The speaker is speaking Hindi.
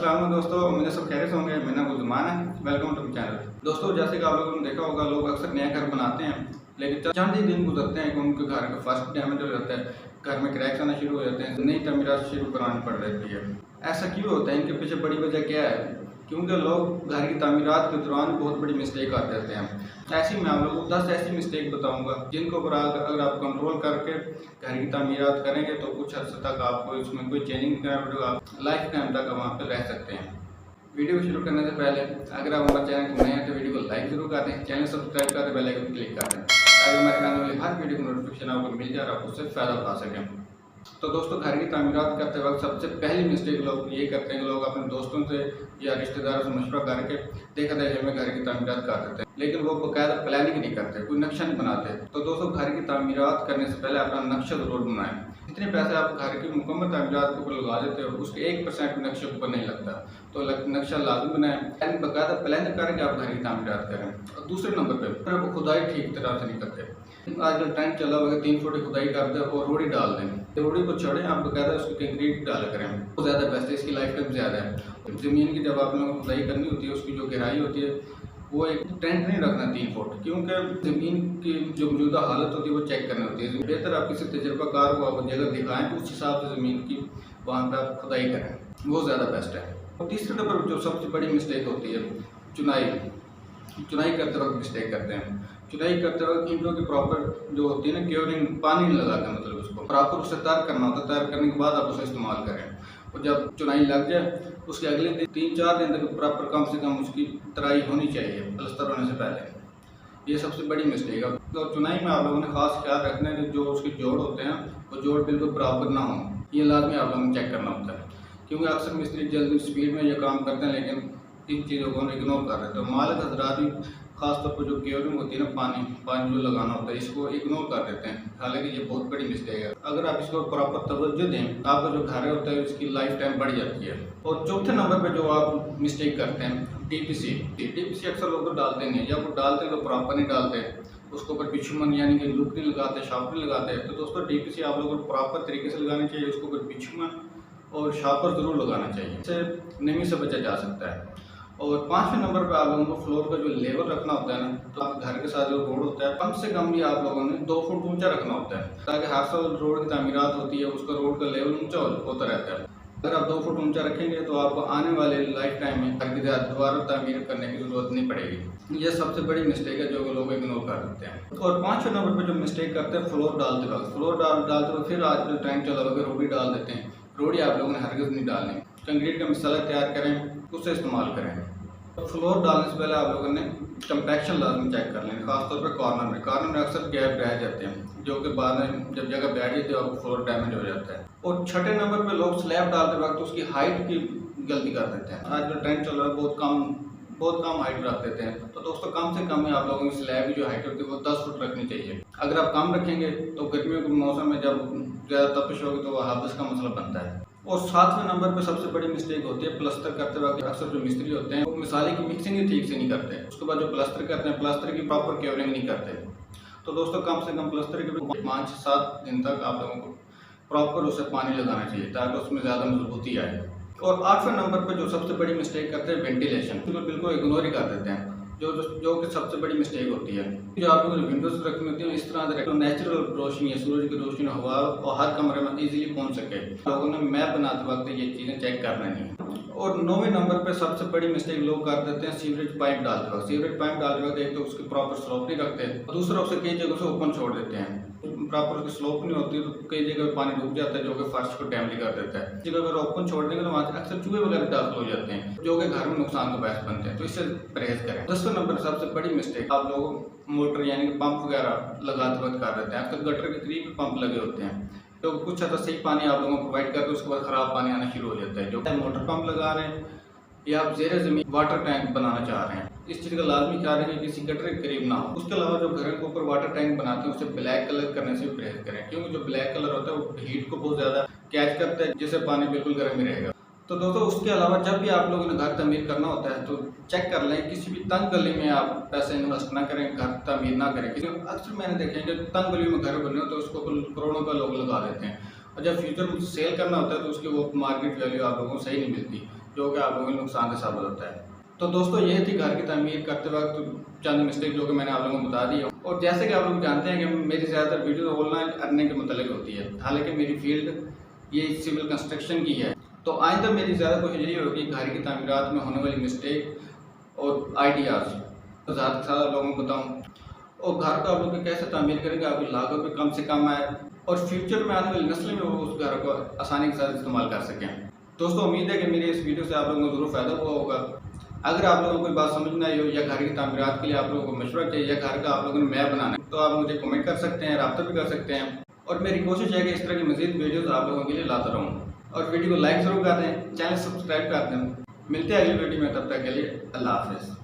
अस्सलाम वालेकुम दोस्तों, मुझे सब खैरियत होंगे। मेरा नाम गुलजमान है। Welcome to my channel. दोस्तों, जैसे कि आप लोगों ने देखा होगा, लोग अक्सर नया घर बनाते हैं, लेकिन चंद ही दिन गुजरते हैं कि उनके घर का फर्स्ट डैमेज हो जाता है, घर में क्रैक्स आना शुरू हो जाते हैं, नई तमीरात शुरू करानी पड़ जाती है। ऐसा क्यों होता है? इनके पीछे बड़ी वजह क्या है? क्योंकि लोग घर की तमीरात के दौरान बहुत बड़ी मिस्टेक कर देते हैं। ऐसी मैं आप लोगों को 10 ऐसी मिस्टेक बताऊंगा जिनको अगर आप कंट्रोल करके घर की तमीरात करेंगे तो कुछ हद तक आपको इसमें कोई चेंजिंग करना पड़ेगा, आप लाइफ टाइम तक वहाँ पर रह सकते हैं। वीडियो को शुरू करने से पहले अगर आप हमारे चैनल को नए हैं तो वीडियो को लाइक जरूर कर दें, चैनल सब्सक्राइब कर दें, बेल आइकन क्लिक कर दें ताकि हमारे आने वाली हर वीडियो को नोटिफिकेशन आपको मिल जाए और आप उससे फ़ायदा उठा सकें। तो दोस्तों, घर की तमीरात करते वक्त सबसे पहली मिस्टेक लोग ये करते हैं कि लोग अपने दोस्तों से या रिश्तेदारों से मशवरा करके देखा देखे में घर की तमीरात कर देते हैं, लेकिन वो बाकायदा प्लानिंग नहीं करते, कोई नक्शा नहीं बनाते। तो दोस्तों, घर की तमीरात करने से पहले अपना नक्शा जरूर बनाएं। जितने पैसे आप घर की मुकम्मल तमीरात के ऊपर लगा देते हो, उसके 1% नक्शे के ऊपर नहीं लगता। तो नक्शा लाजमी बनाएं, बाकायदा प्लान करके आप घर की तमीरात करें। और दूसरे नंबर पर वो खुदाई ठीक तरह से नहीं करते। आजकल ट्रेंड चला हुआ है 3 फुट खुदाई कर दें और रोड़ी डाल दें। रोड़ी को छोड़ें, आप बाकायदा उसको कंक्रीट डाला करें, वो ज़्यादा बेस्ट है, इसकी लाइफ टाइम ज़्यादा है। ज़मीन की जब आप लोगों को खुदाई करनी होती है, उसकी जो गहराई होती है वो एक टेंट नहीं रखना 3 फुट, क्योंकि ज़मीन की जो मौजूदा हालत होती है वो चेक करनी होती है। बेहतर आप किसी तजर्बाकार को आप जगह दिखाएं तो उस हिसाब से ज़मीन की वहाँ पर आप खुदाई करें, वो ज़्यादा बेस्ट है। और तीसरे नंबर जो सबसे बड़ी मिस्टेक होती है, चुनाई करते वक्त मिस्टेक करते हैं। चुनाई करते वक्त ईंटों की प्रॉपर जो होती है ना, क्योरिंग पानी नहीं लगाते, मतलब उसको प्रॉपर उससे तैयार करना होता है। तैयार करने के बाद आप उसे इस्तेमाल करें, और जब चुनाई लग जाए उसके अगले 3-4 दिन तक प्रॉपर कम से कम उसकी तराई होनी चाहिए प्लास्टर होने से पहले। ये सबसे बड़ी मिस्टेक है। तो चुनाई में आप लोगों ने खास ख्याल रखना है कि जो उसके जोड़ होते हैं वो जोड़ बिल्कुल बराबर ना हो, ये लाजमी आप लोगों ने चेक करना होता है। क्योंकि अक्सर मिस्त्री जल्दी स्पीड में ये काम करते हैं, लेकिन इन चीज़ों को इग्नोर कर रहे हैं। तो मालिक हजरात भी खासतौर पर जो क्योरिंग होती है ना, पानी जो लगाना होता है, इसको इग्नोर कर देते हैं। हालांकि ये बहुत बड़ी मिस्टेक है। अगर आप इसको प्रॉपर तवज्जो दें, आपका जो घर होता है उसकी लाइफ टाइम बढ़ जाती है। और चौथे नंबर पे जो आप मिस्टेक करते हैं, डीपीसी अक्सर लोग तो डालते नहीं, जब वो डालते हैं तो प्रॉपर नहीं डालते, उसके ऊपर बिछुमन यानी कि लुक नहीं लगाते, शार्पर नहीं लगाते। तो दोस्तों, डीपीसी आप लोगों को प्रॉपर तरीके से लगानी चाहिए, उसके ऊपर बिछुमन और शार्पर ज़रूर लगाना चाहिए, इससे नमी से बचा जा सकता है। और 5वें नंबर पर आप लोगों को फ्लोर का जो लेवल रखना होता है ना, तो आप घर के साथ जो रोड होता है कम से कम भी आप लोगों ने 2 फुट ऊंचा रखना होता है, ताकि हर साल रोड की तमीरात होती है, उसका रोड का लेवल ऊंचा होता रहता है। अगर आप 2 फुट ऊंचा रखेंगे तो आपको आने वाले लाइफ टाइम में घर की दोबारा तमीर करने की जरूरत नहीं पड़ेगी। यह सबसे बड़ी मिस्टेक है जो लोग इग्नोर कर देते हैं। और 5वें नंबर पर जो मिस्टेक करते हैं, फ्लोर डालते वक्त फिर आजकल ट्रेंड चला हुआ रोडी डाल देते हैं। रोडी आप लोगों ने हरगिज़ नहीं डालनी। कंक्रीट का मसाला तैयार करें, उसे इस्तेमाल करें। तो फ्लोर डालने से पहले आप लोगों ने कंपैक्शन लाजमी चेक कर लें, खासतौर पर कॉर्नर में अक्सर गैप रह जाते हैं, जो कि बाद में जब जगह बैठ जाती है आपको फ्लोर डैमेज हो जाता है। और 6ठे नंबर पे लोग स्लैब डालते वक्त उसकी हाइट की गलती कर देते हैं। आजकल ट्रेंड चल रहा है बहुत कम हाइट रख देते हैं। तो दोस्तों, कम से कम आप लोगों की स्लैब की जो हाइट होती है वो 10 फुट रखनी चाहिए। अगर आप कम रखेंगे तो गर्मियों के मौसम में जब ज़्यादा तपिश होगी तो वह हादस का मसला बनता है। और 7वें नंबर पर सबसे बड़ी मिस्टेक होती है प्लास्टर करते वक्त। अक्सर जो मिस्त्री होते हैं वो मिसाले की मिक्सिंग ही ठीक से नहीं करते, उसके बाद जो प्लास्टर करते हैं प्लास्टर की प्रॉपर क्योरिंग नहीं करते। तो दोस्तों, कम से कम प्लास्टर के 5 से 7 दिन तक आप लोगों को प्रॉपर उसे पानी लगाना चाहिए ताकि उसमें ज़्यादा मजबूती आए। और 8वें नंबर पर जो सबसे बड़ी मिस्टेक करते हैं वेंटिलेशन, तो बिल्कुल इग्नोर ही कर देते हैं, जो कि सबसे बड़ी मिस्टेक होती है। जो आप लोगों ने विंडोज रखनी होती है इस तरह से नेचुरल रोशनी है, सूरज की रोशनी, हवा और हर कमरे में इजीली पहुंच सके। लोगों ने मैप बनाते वक्त ये चीज़ें चेक करना नहीं। और 9वें नंबर पर सबसे बड़ी मिस्टेक लोग कर देते हैं सीवरेज पाइप डालते वक्त। सीवरेज पाइप डालते वक्त एक तो उसकी प्रॉपर स्लोप नहीं रखते, दूसरा उसे कई जगह से ओपन छोड़ देते हैं। प्रॉपर उसकी स्लोप नहीं होती तो कई जगह पानी डूब जाता है, जो कि फर्श को डैमेज कर देता है। जगह अगर ओपन छोड़ देंगे तो वहाँ अक्सर चूहे वगैरह दाखिल हो जाते हैं, जो कि घर में नुकसान का बायस बनते हैं। तो इससे परहेज करें। 10वें नंबर सबसे बड़ी मिस्टेक आप लोग मोटर यानी कि पंप वगैरह लगाते वक्त कर देते हैं। अक्सर गटर के करीब पंप लगे होते हैं, तो कुछ हद तक सही पानी आप लोगों को प्रोवाइड करके उसके बाद ख़राब पानी आना शुरू हो जाता है। जो मोटर पंप लगा रहे हैं या आप ज़ेरे ज़मीन वाटर टैंक बनाना चाह रहे हैं, इस चीज़ का लाजमी ख्याल रखें कि किसी गटर के करीब ना हो। उसके अलावा जो घर के ऊपर वाटर टैंक बनाते हैं उसे ब्लैक कलर करने से भी परहेज करें, क्योंकि जो ब्लैक कलर होता है वो हीट को बहुत ज़्यादा कैच करता है, जिससे पानी बिल्कुल गर्म ही रहेगा। तो दोस्तों, उसके अलावा जब भी आप लोगों ने घर तमीर करना होता है तो चेक कर लें किसी भी तंग गली में आप पैसे इन्वेस्ट ना करें, घर तमीर ना करें। अक्सर मैंने देखे हैं जब तंग गली में घर बने हो तो उसको करोड़ों का लोग लगा देते हैं, और जब फ्यूचर में सेल करना होता है तो उसकी वो मार्केट वैल्यू आप लोगों को सही नहीं मिलती। जो कि आप लोगों के नुकसान का साबित होता है। तो दोस्तों ये थी घर की तामीर करते वक्त चंद मिस्टेक जो कि मैंने आप लोगों को बता दी। और जैसे कि आप लोग जानते हैं कि मेरी ज़्यादातर वीडियो ऑनलाइन अर्निंग के मतलब होती है, हालांकि मेरी फील्ड ये सिविल कंस्ट्रक्शन की है। तो आइंदा मेरी ज़्यादा कोशिश यही होगी घर की तामीरात में होने वाली मिस्टेक और आइडियाज़ ज़्यादा से ज़्यादा लोगों को बताऊँ, और घर को आप लोग कैसे तामीर करेंगे, आपकी लागत भी कम से कम आए और फ्यूचर में आने वाली नस्ल में वो उस घर को आसानी के साथ इस्तेमाल कर सकें। दोस्तों उम्मीद है कि मेरी इस वीडियो से आप लोगों को ज़रूर फ़ायदा हुआ होगा। अगर आप लोगों को कोई बात समझ नहीं आई हो या घर की तामीरात के लिए आप लोगों को मशवरा चाहिए या घर का आप लोगों ने मैप बनाना है, तो आप मुझे कमेंट कर सकते हैं, रब्ता भी कर सकते हैं। और मेरी कोशिश है कि इस तरह की मज़ीद वीडियोज़ आप लोगों के लिए लाता रहूँ। और वीडियो को लाइक ज़रूर कर दें, चैनल सब्सक्राइब कर दें। मिलते हैं अगली वीडियो में, तब तक के लिए अल्लाह हाफ़िज़।